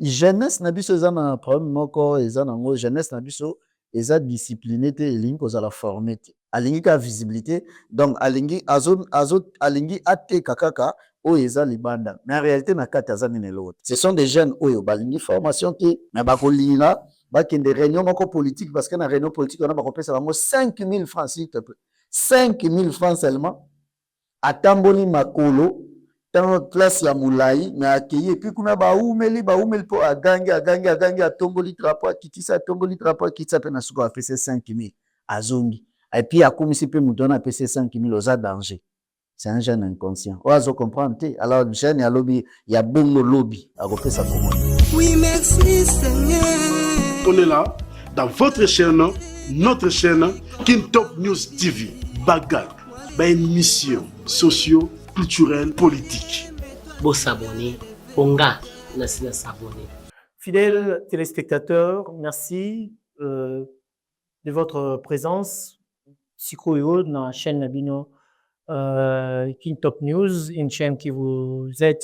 jeunesse na biso eza na problème moko eza nango jeunesse na biso eza discipliné te elingi kozala formé te alingi ka visibilité donc alingi ateka kaka oyo eza libanda mais en réalité na kati aza nini eloko te ce sont des jeunes oyo balingi formation te mais bakolinga bakende réunion moko politique parce que na réunion politique wana bakopesa bango 5000 francs s'il te plaît 5000 francs seulement atamboli makolo dans classe ya moulayi mais akei et puis kuna baumeli po agangi atomboli drapeau akitisa atomboli drapeau akitisa pe na suko apesa 5000 azongi et puis akomisi pe muto na apesa 5000 oza danger c'est un jeune inconscient oazo comprendre te alors jeune ya lobby ya bongo lobby akopesa komona. Oui merci Seigneur. On est là dans votre chaîne, notre chaîne King Top News TV. Bagarre, émission socio-culturelle, politique. Beau s'abonner, Ponga, merci de s'abonner. Fidèles téléspectateurs, merci de votre présence. Sikoyo dans la chaîne Nabino King Top News, une chaîne qui vous aide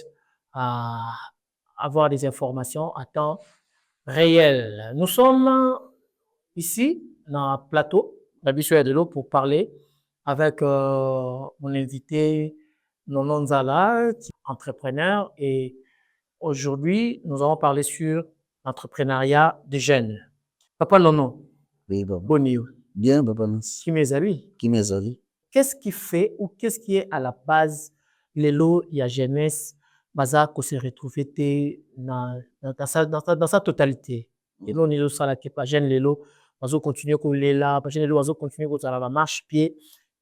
à avoir des informations à temps réel. Nous sommes ici dans le plateau d'Abissoya de l'eau pour parler avec mon invité Nono Nzala, entrepreneur, et aujourd'hui nous allons parler sur l'entrepreneuriat des jeunes. Papa Nono, Oui, bon. Bonio. Bien, papa. Qui mes amis? Qu'est-ce qui fait ou qu'est-ce qui est à la base les lots et la jeunesse baza qu'on se retrouve dans sa totalité? Et là, on est là, ça là, qui pas jeune les lots, bazo continuer qu'on est là, pas jeune les lots, bazo continuer qu'on la marche pied.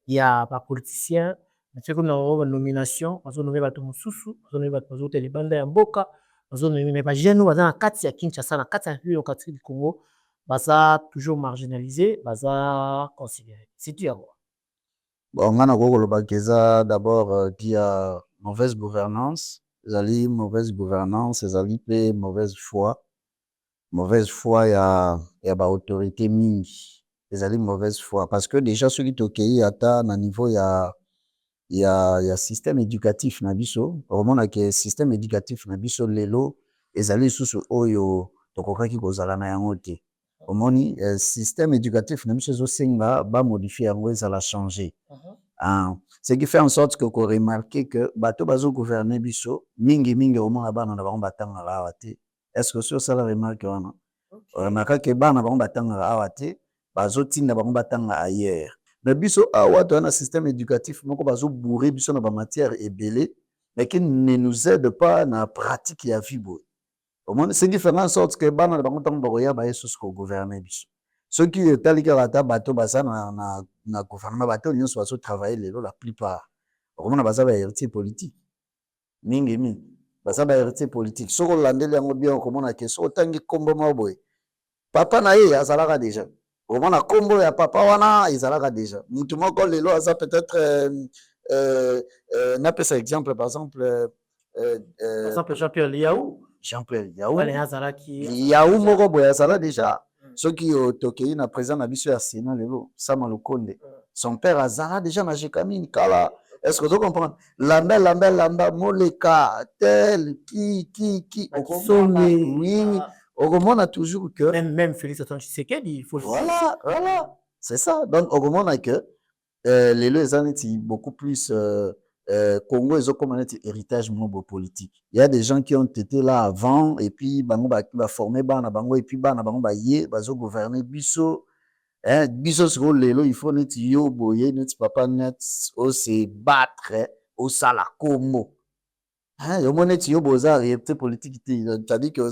Il y a pas politicien, mais c'est comme dans une nomination, bazo nommer bato mususu, bazo nommer bato telebanda ya mboka, bazo nommer mais pas jeune baza na kati ya Kinshasa, na kati ya République démocratique du Congo, baza toujours marginalisé, baza considéré. C'est tu à quoi? Bon, on a koloba d'abord qui a mauvaise gouvernance, ezali mauvaise gouvernance, ezali pe mauvaise foi il y a ba autorité mingi, ezali mauvaise foi parce que déjà ceux qui tokei ata na niveau il y a système éducatif na biso, vraiment na que système éducatif na biso lelo ezali susu oyo tokokaki kozala na yango te. Omoni système éducatif na biso ezosenga ba modifier yango ezala changer. Ce qui fait en sorte que qu'on remarque que bato bazo gouverner biso mingi omona bana na bango batanga awa te. Est-ce que sur ça la remarque wana? Remarque que bana bango batanga awa te, bazo tinda bango batanga ailleurs. Mais biso awa to na système éducatif moko bazo bourrer biso na ba matière ebelé mais qui ne nous aide pas na pratique ya vie boy. Au moins c'est qui fait en sorte que bana na bango tango boya ba yeso ko gouverner biso. Ceux qui talika bata bato basa na gouvernement bato nyonso bazo travailler lelo la plupart. Vraiment baza ba héritier politique. Mingi baza ba héritier politique. Soko landeli yango bien komona ke so tangi kombo maboy. Papa na ye azalaka déjà. Vraiment na kombo ya papa wana ezalaka déjà. Mutu moko lelo aza peut-être n'a pas exemple par exemple Jean-Pierre Liaou. Wale Liaou moko boy azala déjà. Ceux qui ont toqué na président na biso ya Sénat lelo Sama Lukonde. Son père azala déjà na Jekamine kala. Est-ce que tu comprends? Lamba moleka tel qui oui. On a toujours que même Félix Antoine Tshisekedi, il faut voilà, c'est ça. Donc on a que les deux beaucoup plus Congo ils ont comme un héritage mobo politique. Il y a des gens qui ont été là avant et puis bango ba formé bana bango et puis bana bango ba yé bazo gouverner biso biso sur lelo il faut net yo boye net papa net au se battre au sala como yo monet yo boza réalité politique c'est-à-dire que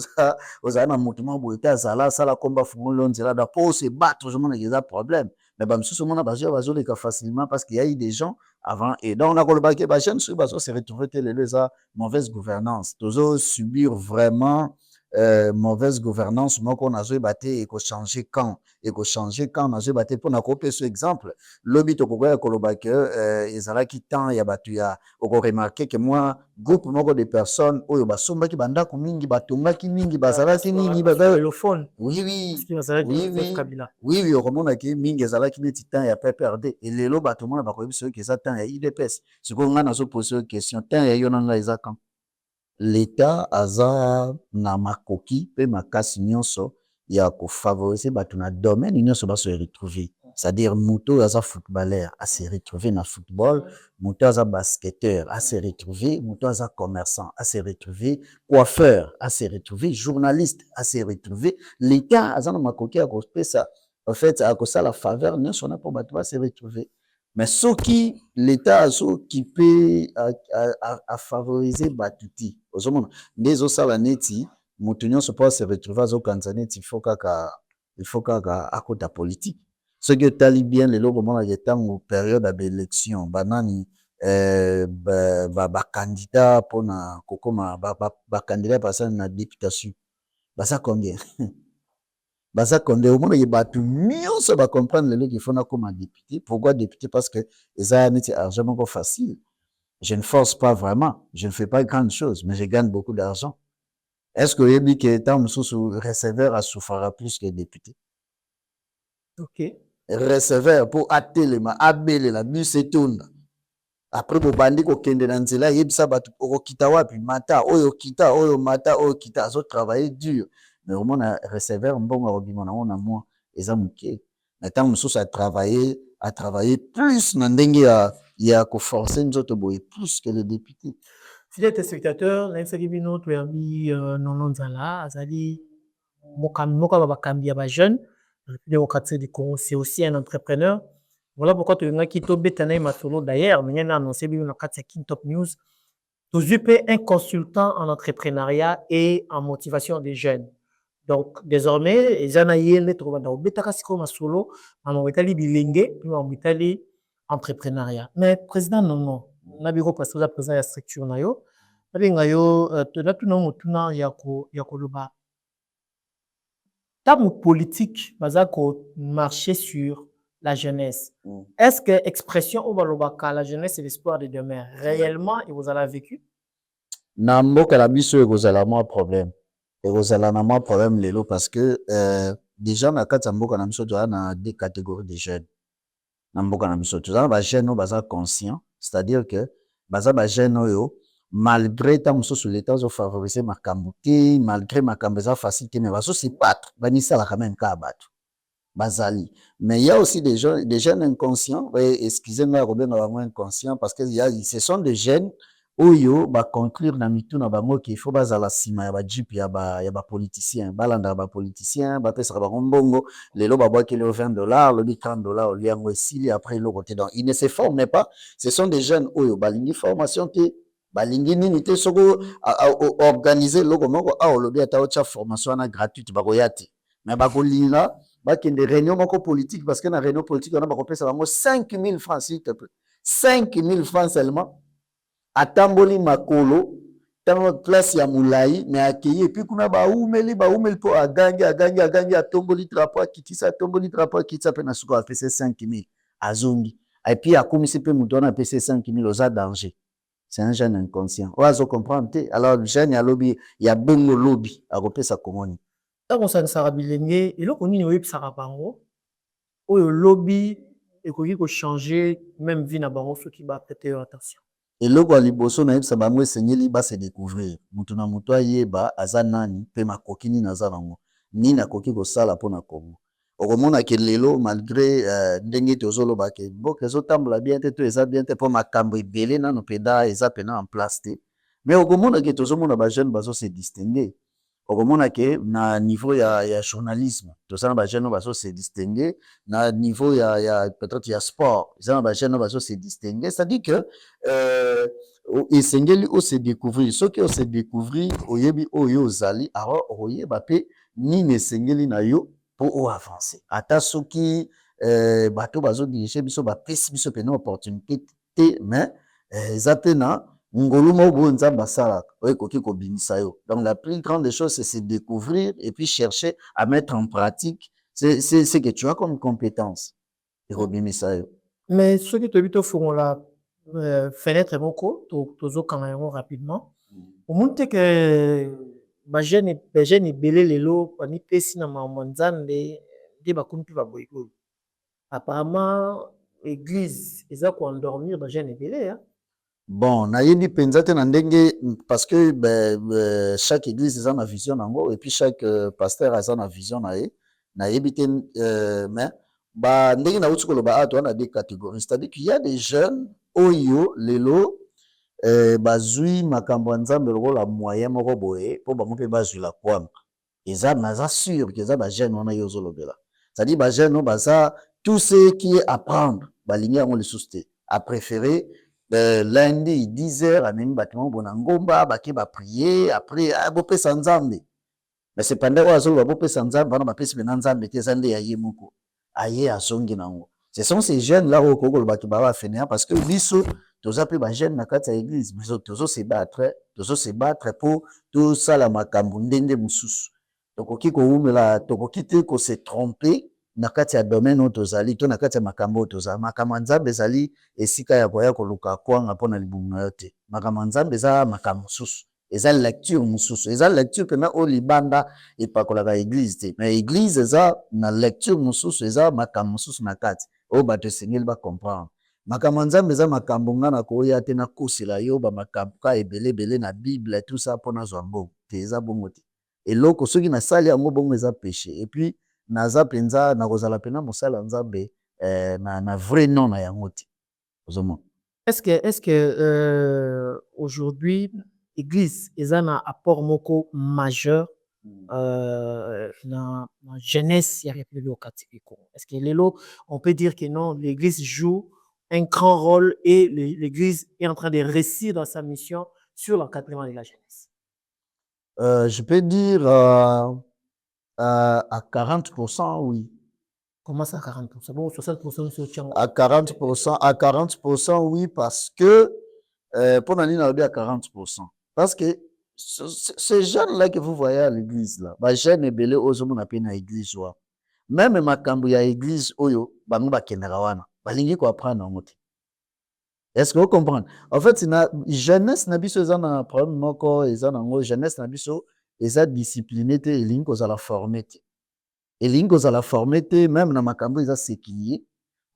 oza na mouvement boye ta sala combat fungo lonzela da pour se battre je monne des problèmes mais ba msusu mona bazo les cas facilement parce qu'il y a eu des gens avant et donc on a kolobaki ba jeune sur bazo se retrouver les ça mauvaise gouvernance toujours subir vraiment mauvaise gouvernance moko na zo baté et ko changer quand na zo baté pour na copier ce exemple lobi to kokoya kolobaki ezalaki temps ya batu ya oko remarquer que moi groupe moko de personnes oyo basombaki bandako mingi batongaki mingi bazalaki mingi téléphone oui okomona ki mingi ezalaki neti temps ya PPRD et lelo bato mona bakoyebi soki eza temps ya IDPS sikoyo nga nazo poser question temps ya yo nanga eza quand l'État aza na makoki pe makasi nyonso ya kofavoriser bato na domaine nyonso baso retrouver. C'est-à-dire moto aza footballeur a se retrouver na football, moto aza basketteur a se retrouver, moto aza commerçant a se retrouver, coiffeur a se retrouver, journaliste a se retrouver. L'État aza na makoki ya kopesa en fait akosala faveur nyonso na po bato ba se retrouver. Mais soki l'État azokipe a favoriser bato ti ozomona nde ezosala neti moto nyonso mpo ase retrouve azokanisa neti il faut kaka akota politique. Soki otali bien lelo komonaka ntango période ya baélection banani bacandidat mpona kokoma bacandidat basali na députation baza combien baza combien omonaki bato nyonso bacomprendre lelo qu'il faut nakoma député. Pourquoi député? Parce que eza neti argent moko facile. Je ne force pas vraiment, je ne fais pas grande chose, mais je gagne beaucoup d'argent. Est-ce que oyebi ke ntango mosusu receveur asouffrira plus que député? Ok. Receveur mpo atelema abelela bus etonda après bobandi kokende na nzela yebisa bato okokita wapi mata oyo kita oyo mata oyo kita azotravailler dur. Mais omona receveur mbongo akobima nango na mois eza moke. Na ntango mosusu atravailler plus na ndenge ya koforce nzoto boye plus que le député. Fidèles téléspectateurs, nayebi bino toyambi nono nzala azali moka bakambi ya bajeune. La République démocratique du Congo, c'est aussi un entrepreneur. Voilà pourquoi tu as quitté Betanaï Masolo. D'ailleurs, nous avons annoncé dans King Top News. Tu es un consultant en entrepreneuriat et en motivation des jeunes. Donc, désormais, les anaïens les trouvent dans Betakasiko Masolo, en Italie bilingue, puis en Italie entrepreneuriat. Mais président non, nabiro parce que la président la structure nayo, nayo tu as tout non tuna yako luba. Tant politique, marcher sur la jeunesse. Est-ce que l'expression au Balobaka, la jeunesse c'est l'espoir de demain, réellement, et vous avez vécu? Namboka la biso vous avez un problème. Et vous avez un problème lelo parce que déjà na kati mboka na biso na deux catégories de jeunes. Namboka na biso tu ba jeunes baza conscient, c'est-à-dire que baza ba jeunes oyo malgré tant sur l'état zo favoriser makambo te malgré makambo za facilité mais baso se battre banisa la quand même ka battu bazali. Mais il y a aussi des jeunes inconscients, excusez-moi Robin vraiment inconscient parce que ce sont des jeunes oyo ba conclure na mitu na bango qu'il faut bazala sima ya ba jeep ya ba politicien balanda ba politicien ba pesa ba mbongo lelo ba bois que le $20 le $30 liango esili après le côté donc ils ne se forment pas. Ce sont des jeunes oyo balingi formation te balingi nini te soko organiser loko moko olobi ata ocha formation na gratuite bakoyati mais bakolinga bakende réunion moko politique parce que na réunion politique on a bakopesa bango 5000 francs s'il te plaît 5000 francs seulement atamboli makolo tango place ya mulai mais akeye et puis kuna baumeli po agangi atomboli drapeau kitisa atomboli drapeau kitisa pe na suko a pesa 5000 azongi et puis akomisi pe muto na pesa 5000 oza danger. C'est un jeune inconscient. Oazo comprendre te alors jeune ya lobby ya bongo lobby akopesa komoni. Tant ça sera bilenge et loko nini oyebisaka bango oyo lobby ekoki ko changer même vie na bango soki ba prêter attention. Et loko ya liboso na yebisa bango esengeli ba se découvrir mutu na mutu ayeba aza nani pe makoki nini aza nango nini akoki kosala mpona Congo. Okomona ke lelo malgré ndenge tozoloba ke mboka ezotambola bien te to eza bien te mpo makambo ebele nano peda eza pena en place te mais okomona ke tozomona ba jeune bazo se distinguer. Okomona ke na niveau ya journalisme tozana ba jeune bazo se distinguer na niveau ya peut-être ya sport ezana ba jeune bazo se distinguer, c'est-à-dire que esengeli o se découvrir soki o se découvrir oyebi oyo ozali alors oyeba pe nini esengeli na yo pour avancer. Ata soki bato bazo dirige biso ba pesi biso pena opportunité te mais ezapena ngolu mo bo nzamba salaka oyekoki ko bimisa yo. Donc la plus grande chose c'est se découvrir et puis chercher à mettre en pratique c'est que tu as comme compétence et robimisa yo. Mais ce que tu as vu la fenêtre moko tozo kana yango rapidement. Au monte que ba jeune ebele lelo pani pesi na mamanzambe de bakumpi ba boyiko. Apparemment église eza ko endormir ba jeune ebele hein. Bon, nayebi penza te na ndenge parce que chaque église eza na vision nango et puis chaque pasteur aza na vision na ye. Nayebi te mais ba ndenge nauti koloba awa toza na deux catégories. C'est-à-dire qu'il y a des jeunes oyo lelo bazwi makambo ya Nzambe lokola moyen moko boye mpo bango mpe bazwila kwanga. Eza naza sûr que eza ba jeune wana yo ozolobela. C'est-à-dire ba jeune baza tout ce qui est apprendre balingi yango lisusu te. A préférer lundi 10h amemi bâtiment bona ngomba bake ba prier après bopesa Nzambe. Mais c'est pendant oyo azoloba bopesa Nzambe wana bapesi pena Nzambe te eza nde ya ye moko. Aye azongi nango. Ce sont ces jeunes là oyo kokoloba ki baba fainéant parce que biso toza pe ba jeune na kati ya église mais tozo se battre pour tout ça la makambo ndenge mususu. Tokoki kowumela tokoki te ko se tromper na kati ya domaine oyo tozali to na kati ya makambo oyo tozali. Makambo ya Nzambe ezali esika ya koya koluka kwanga mpona libumu na yo te. Makambo ya Nzambe eza makambo mosusu, eza lecture mosusu, eza lecture pena oyo libanda epakolaka église te. Mais église eza na lecture mosusu, eza makambo mosusu na kati oyo bato esengeli bacomprendre. Makambo ya Nzambe eza makambo nga na koya te nakosela yo bamakambo ka ebele na Bible tout ça mpona zwa mbongo te, eza bongo te. Eloko soki nasali yango bongo eza péché et puis naza penza nakozala pena mosala Nzambe na vrai nom na yango te. Ozomona. Est-ce que aujourd'hui église eza na apport moko majeur na jeunesse ya République démocratique du Congo? Est-ce que lelo on peut dire que non, l'église joue un grand rôle et l'église est en train de réussir dans sa mission sur l'encadrement de la jeunesse? Je peux dire à 40% oui. Comment ça 40%? Bon, 60% sur Tchang. À 40% oui parce que pour nani na à 40% parce que ces jeunes là que vous voyez à l'église là, ba jeune ebele ozomo na pe na église wa. Même makambo ya église oyo bango bakendaka wana. Balingi ko apprendre en moti. Est-ce que vous comprenez? En fait, na jeunesse na biso eza na problème moko eza na ngo jeunesse na biso eza discipliné te elingi kozala formé te. Elingi kozala formé te même na makambo eza séculier,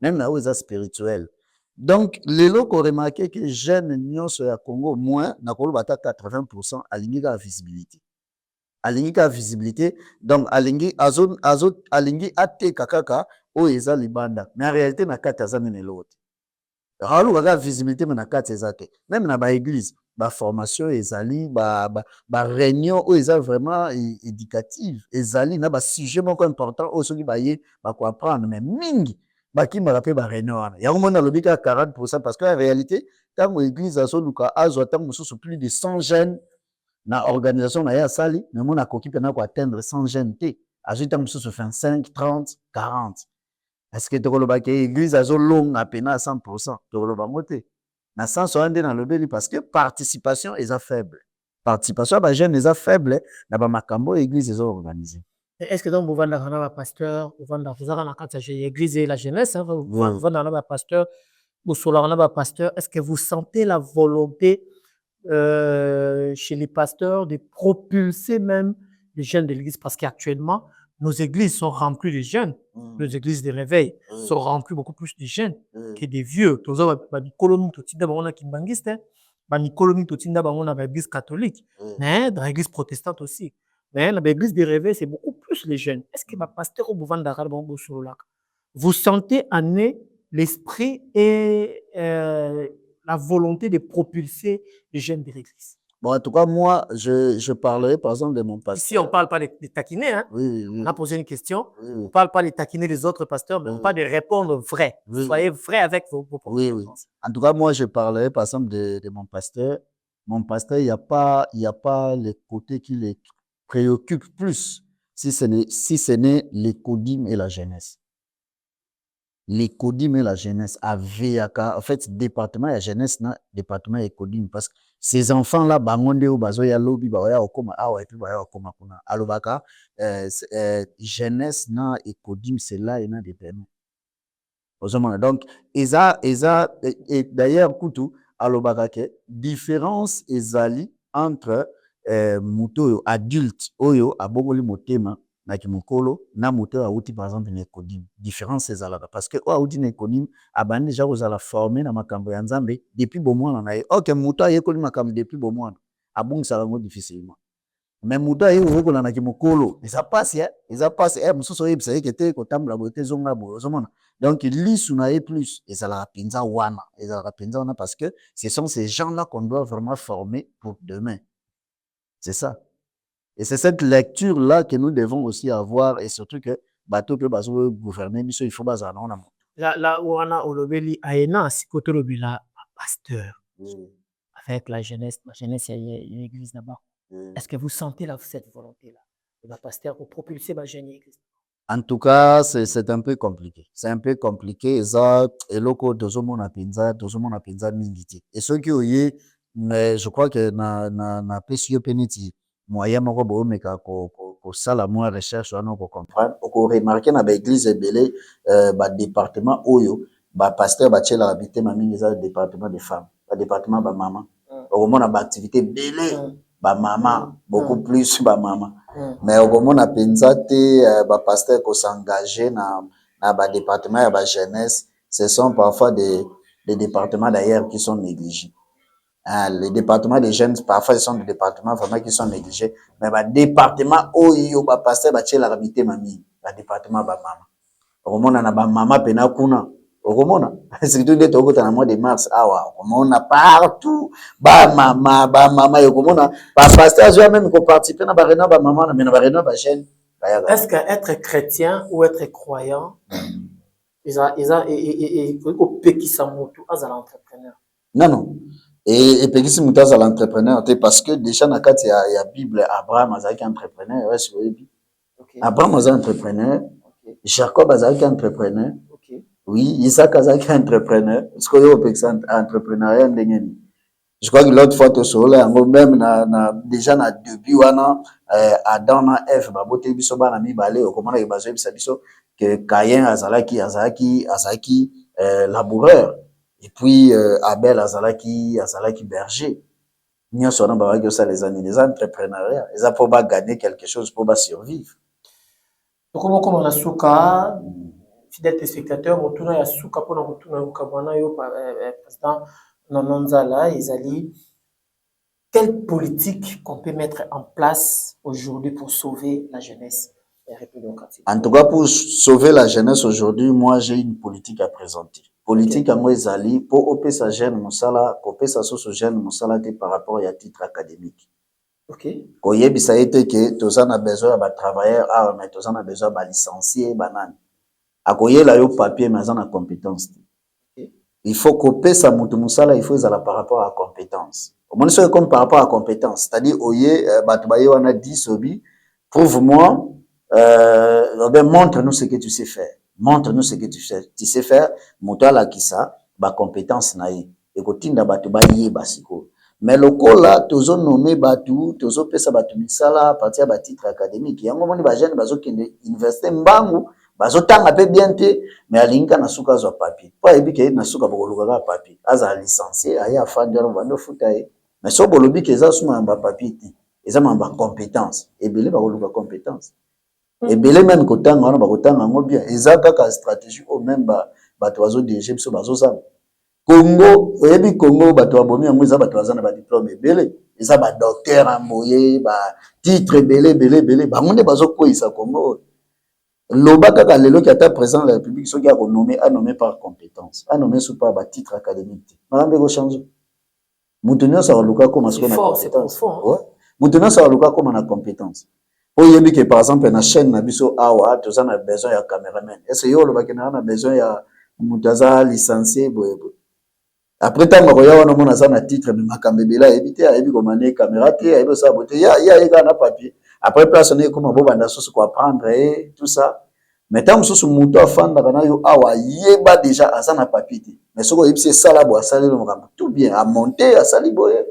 même na oyo eza spirituel. Donc lelo ko remarquer que jeune nyonso ya Congo moins na koloba ata 80% alingi ka visibilité. Alingi ka visibilité donc alingi alingi ateka kaka oyo eza libanda. Mais en réalité na kati aza nene lote. Raoul la visibilité mais na kati ezate. Même na ba église, ba formation ezali ba réunion où eza vraiment éducative, ezali na ba sujet moko important au soki ba ye ba ko apprendre mais mingi ba ki ma rappel ba réunion wana. Ya komona lobi ka 40% parce que en réalité tant église aso luka azo tant mususu plus de 100 jeunes na organisation na ya sali mais mon akoki pena ko atteindre 100 jeunes te. Azo tant mususu 25, 30, 40. Est-ce que tokoloba ke église azo longa pena à 100%? Tokoloba ngote. Na sens oande na lobeli parce que participation est faible. Participation ba jeune est faible na ba makambo église est organisée. Est-ce que donc vous vendez na ba pasteur, vous vendez vous na kati ya église et la jeunesse, vous vendez na ba pasteur, vous sola na ba pasteur, est-ce que vous sentez la volonté chez les pasteurs de propulser même les jeunes de l'église parce qu'actuellement nos églises sont remplies de jeunes. Nos églises de réveil sont remplies beaucoup plus de jeunes que des vieux. Tous les colonie totinda bangona kimbangiste, bani colonie totinda bangona l'église catholique, mais dans l'église protestante aussi. Mais dans l'église de réveil, c'est beaucoup plus les jeunes. Est-ce que ma pasteur au bouvent d'arabe bongo sur le lac? Vous sentez en eux l'esprit et la volonté de propulser les jeunes de l'église? Bon, en tout cas, moi, je parlerai par exemple de mon pasteur. Ici, on ne parle pas de taquiner. Hein? Oui. On a posé une question. Oui. On ne parle pas de taquiner les autres pasteurs, mais on parle de répondre vrai. Oui. Soyez vrai avec vos propos. Oui. En tout cas, moi, je parlerai par exemple de mon pasteur. Mon pasteur, il n'y a pas le côté qui les préoccupe plus, si ce n'est les codymes et la jeunesse. Les codymes et la jeunesse à VAK, en fait, département et la jeunesse, département et codymes, parce que ces enfants-là, bangonde ou bazo ya lobi, baya okoma, awa, et puis baya okoma kuna. Alobaka, jeunesse na et codymes, c'est là, et na des paiements. Donc, et d'ailleurs, Koutou, alobaka ke, différence ezali entre muto adulte, oyo, abongoli motema, na kimokolo na moto auti par exemple na Econim différence ezalaka parce que oyo auti na Econim abandi déjà kozala formé na makambo ya Nzambe depuis bomwana na ye ok moto ayekoli makambo depuis bomwana abungisaka yango difficilement mais moto ayekokola na kimokolo eza pasi mosusu oyebisa ye kete kotambola boye te zonga boye ozomona donc lisu na ye plus ezalaka mpenza wana parce que ce sont ces gens là qu'on doit vraiment former pour demain c'est ça. Et c'est cette lecture-là que nous devons aussi avoir, et surtout que bateau peut gouverner, mais il faut baser non amour. Là où on a olobeli aena si côté lobela pasteur avec la jeunesse il y a une église là-bas. Est-ce que vous sentez là cette volonté là de la pasteur pour propulser ma jeune église? En tout cas, c'est un peu compliqué. C'est un peu compliqué. Ça, et loko dozomona pinza mingiti. Et ceux qui ont eu, mais je crois que na pesio peniti moyen moko bo meka ko sala moi recherche wana ko comprendre ko remarquer na ba église ebele ba département oyo ba pasteur ba tchela habité ma mingi za département des femmes, ba département ba maman. Au moins ba activité belé ba maman beaucoup plus ba maman. Mais au moment na penza te ba pasteur ko s'engager na ba département ya ba jeunesse, ce sont parfois des départements d'ailleurs qui sont négligés. Les départements des jeunes, parfois, ce sont des départements vraiment qui sont négligés. Mais le département où il y a pasteur, il y a habité mamie, le département ba maman. Au moment où ba maman pena kuna, au moment c'est tout des au mois de mars, au moment on a partout ba maman, au moment ba pasteur, je même qu'on participe na ba rena ba maman, mais na ba rena ba jeune. Est-ce qu'être chrétien ou être croyant, ils ont qui s'amoto à l'entrepreneur? Non. Et puis si mutas à l'entrepreneur, parce que déjà dans il y a Bible, Abraham azaki entrepreneur, ouais, sur okay. Abraham azaki entrepreneur, okay. Jacob azaki entrepreneur, okay. Oui, Isaac azaki entrepreneur, parce que yo peut entrepreneuriat ndengeni. Je crois que l'autre fois to sola même déjà na début wana Adam na Eve ba bote biso bana mibale okomana ke bazo biso que Caïn azalaki laboureur. Et puis Abel azalaki berger. Nous sommes dans les années des entrepreneuriats. Ils ont pour gagner quelque chose pour survivre. Donc comment on a souka fidèle téléspectateur motuna ya souka pour na motuna ukabwana yo président Nononzala Ezali. Quelle politique qu'on peut mettre en place aujourd'hui pour sauver la jeunesse de la République démocratique? En tout cas, pour sauver la jeunesse aujourd'hui, moi j'ai une politique à présenter. Politique à moi ezali pour opé sa jeune musala, opé sa soso jeune musala par rapport à titre académique. OK. Koyebi ça été que tous en a besoin de travailleurs, mais tous en a besoin de licenciés, banane. Akoye la yo papier mais en a compétence. Okay. Il faut qu'opé sa mutu musala, il faut ça par rapport à compétence. Au moins c'est comme par rapport à compétence, c'est-à-dire oye batubaye wana 10 obi, prouve-moi montre-nous ce que tu sais faire. Montre-nous ce que tu sais faire. Motala kisa ba compétence na ye. Ekotinda batu ba ye basiko. Mais lokola tozo nommé batu, tozo pesa batu misala à partir ba titre académique. Yango moni ba jeune bazo kende université mbangu, bazo tanga pe bien te, mais alinga na suka zo papier. Pa ebike na suka bokoluka ka papier. Aza licencié, aya fandero bando futaye. Mais so bolobi ke za suma ba papier te. Eza mamba compétence. Ebele bakoluka compétence. Et belé même kotanga wana bakotanga ngo bien ezaka ka stratégie au même bato bazo diriger biso bazo ça Congo oyebi Congo bato abomi yango eza bato bazana ba diplôme belé eza ba docteur amoye ba titre belé bango nde bazo koisa Congo loba kaka lelo ki ata président de la République soki a nommé par compétence a nommé sous par ba titre académique marambe ko changer mutunyo sa luka ko masiko na compétence ouais mutunyo sa luka ko na compétence. Oyebi que par exemple na chaîne na biso awa tous on a besoin ya caméraman. Est-ce yo lo bakena na besoin ya mutaza licencié boyebo. Après tant ko ya wana mona za na titre mais makambe bela ebité ayebi ko mané caméra te ayebi ça bote ya ega na papier. Après place on est comme bo banda soso ko apprendre et tout ça. Mais tant soso muto afanda kana yo awa yeba déjà asa na papier te. Mais soko yebisi sala bo asali lo makambe tout bien à monter asali boye.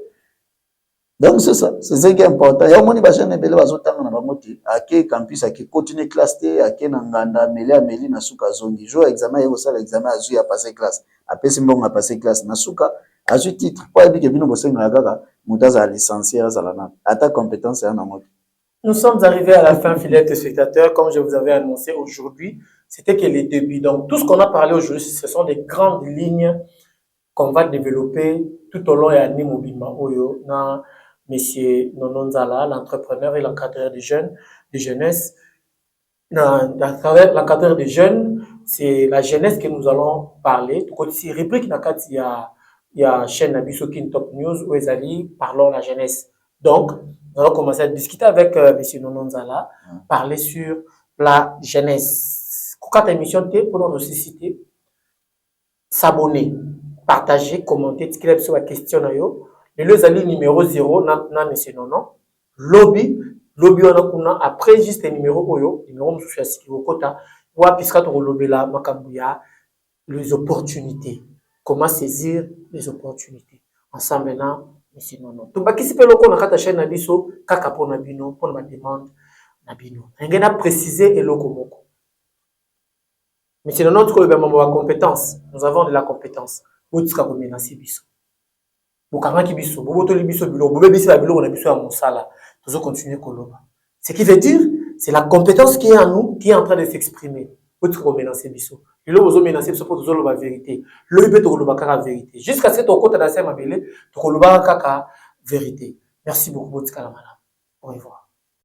Donc c'est ça, c'est ce qui est important. Il y a un monde qui va belé bazotanga na bamoti, ake campus ake continuer classe te, ake na nganda meli na suka zongi. Jo examen yego sala examen azu ya passer classe. Apesi mbongo a passer classe na suka azu titre. Pas ebi ke bino bosenga kaka mutaza licencié za la na. Ata compétence ya na moti. Nous sommes arrivés à la fin, fidèles téléspectateurs. Comme je vous avais annoncé aujourd'hui, c'était que les débuts. Donc, tout ce qu'on a parlé aujourd'hui, ce sont des grandes lignes qu'on va développer tout au long de l'année Mobima Oyo, na Monsieur Nononzala, l'entrepreneur et l'encadreur des jeunes, de jeunesse. L'encadreur des jeunes, c'est la jeunesse que nous allons parler. Tout côté, c'est rubrique il y a chaîne Nabiso Kin Top News où ils allaient parlons la jeunesse. Donc, nous allons commencer à discuter avec Monsieur Nononzala, parler sur la jeunesse. Quand émission pour notre société, s'abonner, partager, commenter, tirer sur la question. Le lozali numéro 0, na Monsieur Nonon. Lobby, on a après juste le numéro oyo, numéro monsieur Sikikota, ou à Piscat ou Lobela, Makambuya, les opportunités. Comment saisir les opportunités. Ensemble maintenant, Monsieur Nonon. Tout baki si pelo qu'on a kata chaîne Nabiso, kaka pour Nabino, pour ma demande Nabino. Rien à préciser et lokomoko. Monsieur Nonon, tu connais bien ma compétence. Nous avons de la compétence. Vous tu connais menacer biso. Bukama ki biso, boboto li biso bilo, bobé biso la bilo on a biso à Monsala. Nous allons continuer koloba. Ce qui veut dire, c'est la compétence qui est en nous, qui est en train de s'exprimer. Vous tu connais menacer biso. Le lobo menacer biso pour tout la vérité. Le libé to koloba kaka vérité. Jusqu'à ce que ton côté dans sa mabélé, to koloba kaka vérité. Merci beaucoup, Botika la madame. Au revoir.